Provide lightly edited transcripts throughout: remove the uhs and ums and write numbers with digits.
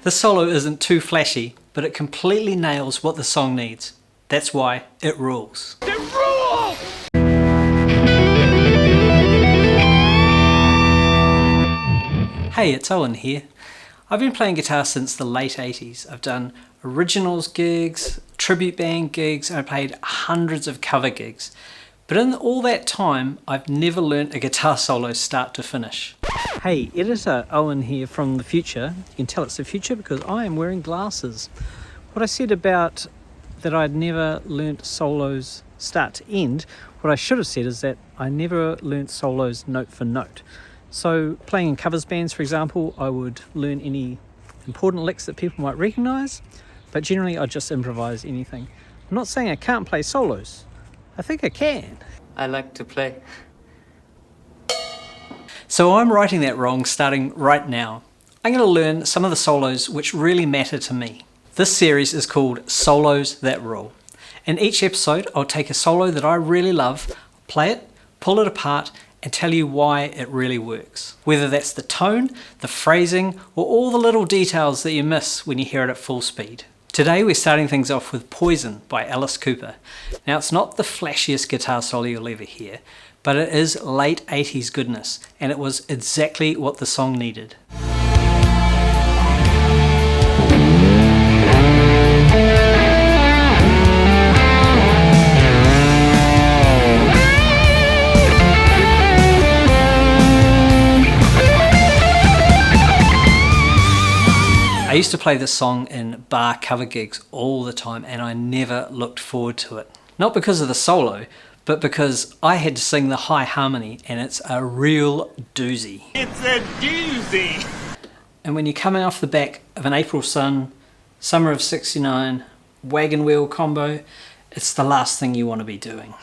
This solo isn't too flashy, but it completely nails what the song needs. That's why it rules. It rules! Hey, it's Owen here. I've been playing guitar since the late 80s. I've done originals gigs, tribute band gigs, and I played hundreds of cover gigs. But in all that time, I've never learnt a guitar solo start to finish. Hey, editor Owen here from the future. You can tell it's the future because I am wearing glasses. What I said about that I'd never learnt solos start to end, what I should have said is that I never learnt solos note for note. So playing in covers bands, for example, I would learn any important licks that people might recognise, but generally I just improvise anything. I'm not saying I can't play solos. I think I can. I like to play. So I'm writing that wrong starting right now. I'm going to learn some of the solos which really matter to me. This series is called Solos That Rule. In each episode I'll take a solo that I really love, play it, pull it apart, and tell you why it really works. Whether that's the tone, the phrasing, or all the little details that you miss when you hear it at full speed. Today we're starting things off with Poison by Alice Cooper. Now it's not the flashiest guitar solo you'll ever hear, but it is late 80s goodness, and it was exactly what the song needed. I used to play this song in bar cover gigs all the time and I never looked forward to it. Not because of the solo, but because I had to sing the high harmony and it's a real doozy. It's a doozy! And when you're coming off the back of an April Sun, Summer of '69, wagon wheel combo, it's the last thing you want to be doing.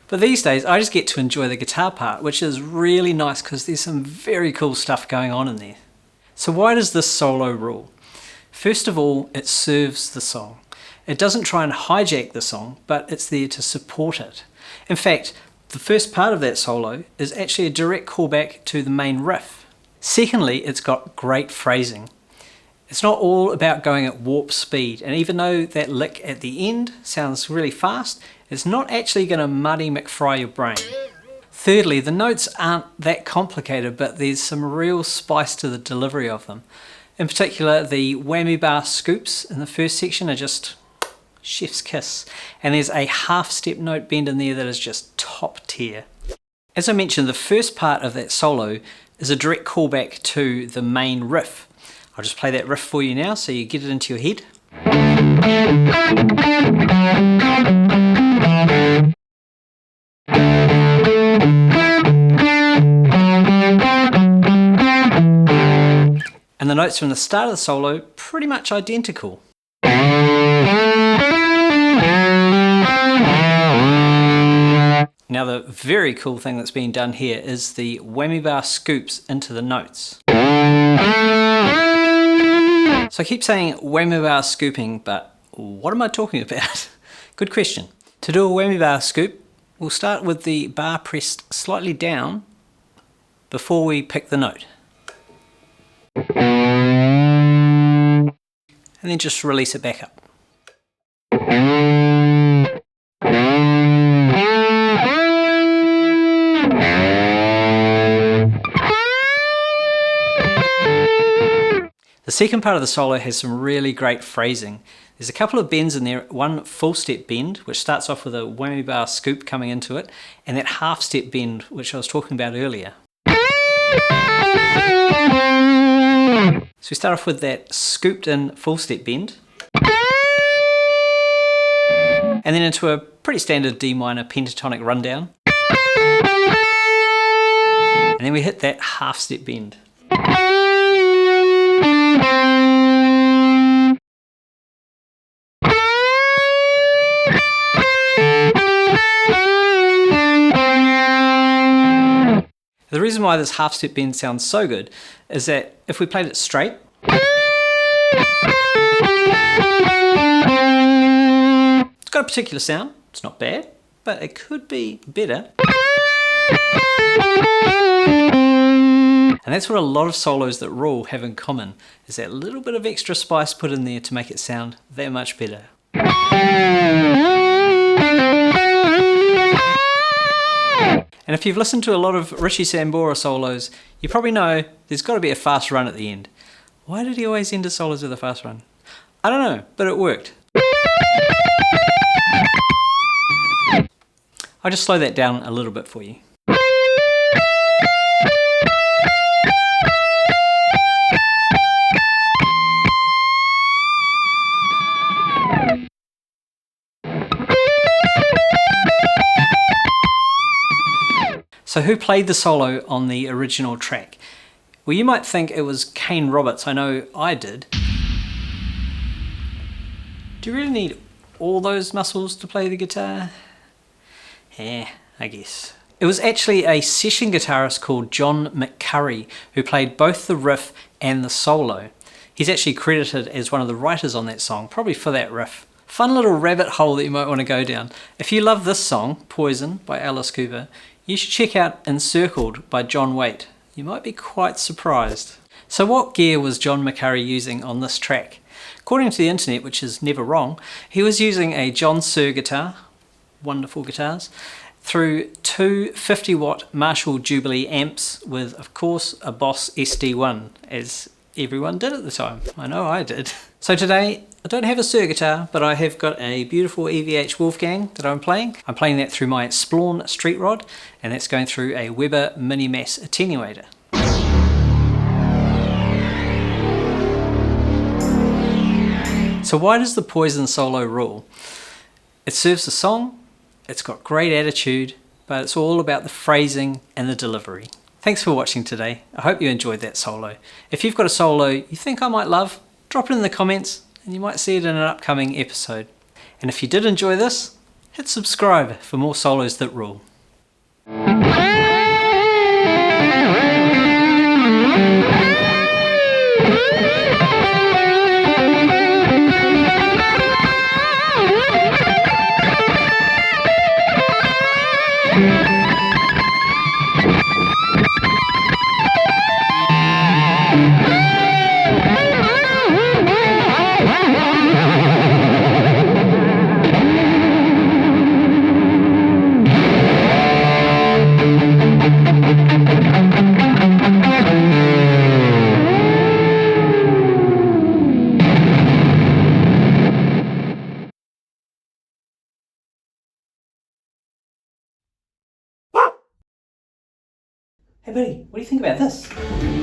But these days I just get to enjoy the guitar part, which is really nice because there's some very cool stuff going on in there. So why does this solo rule? First of all, it serves the song. It doesn't try and hijack the song, but it's there to support it. In fact, the first part of that solo is actually a direct callback to the main riff. Secondly, it's got great phrasing. It's not all about going at warp speed, and even though that lick at the end sounds really fast, it's not actually going to muddy McFry your brain. Thirdly, the notes aren't that complicated, but there's some real spice to the delivery of them. In particular, the whammy bar scoops in the first section are just chef's kiss. And there's a half step note bend in there that is just top tier. As I mentioned, the first part of that solo is a direct callback to the main riff. I'll just play that riff for you now so you get it into your head. And the notes from the start of the solo, pretty much identical. Now the very cool thing that's being done here is the whammy bar scoops into the notes. So I keep saying whammy bar scooping, but what am I talking about? Good question. To do a whammy bar scoop, we'll start with the bar pressed slightly down before we pick the note. And then just release it back up. The second part of the solo has some really great phrasing. There's a couple of bends in there, one full step bend which starts off with a whammy bar scoop coming into it, and that half step bend which I was talking about earlier. So we start off with that scooped in full step bend, and then into a pretty standard D minor pentatonic rundown, and then we hit that half step bend. The reason why this half step bend sounds so good is that if we played it straight, it's got a particular sound, it's not bad, but it could be better. And And that's what a lot of solos that rule have in common, is that little bit of extra spice put in there to make it sound that much better. And if you've listened to a lot of Richie Sambora solos, you probably know there's got to be a fast run at the end. Why did he always end his solos with a fast run? I don't know, but it worked. I'll just slow that down a little bit for you. So who played the solo on the original track? Well, you might think it was Kane Roberts. I know I did. Do you really need all those muscles to play the guitar? I guess. It was actually a session guitarist called John McCurry who played both the riff and the solo. He's actually credited as one of the writers on that song, probably for that riff. Fun little rabbit hole that you might want to go down. If you love this song, Poison by Alice Cooper, you should check out Encircled by John Waite. You might be quite surprised. So what gear was John McCurry using on this track? According to the internet, which is never wrong, he was using a John Suhr guitar, wonderful guitars, through two 50-watt Marshall Jubilee amps with, of course, a Boss SD1, as everyone did at the time. I know I did. So today, I don't have a Suhr guitar, but I have got a beautiful EVH Wolfgang that I'm playing. I'm playing that through my Splawn street rod, and that's going through a Weber MiniMASS attenuator. So why does the Poison solo rule? It serves the song, it's got great attitude, but it's all about the phrasing and the delivery. Thanks for watching today. I hope you enjoyed that solo. If you've got a solo you think I might love, drop it in the comments and you might see it in an upcoming episode. And if you did enjoy this, hit subscribe for more solos that rule. Hey buddy, what do you think about this?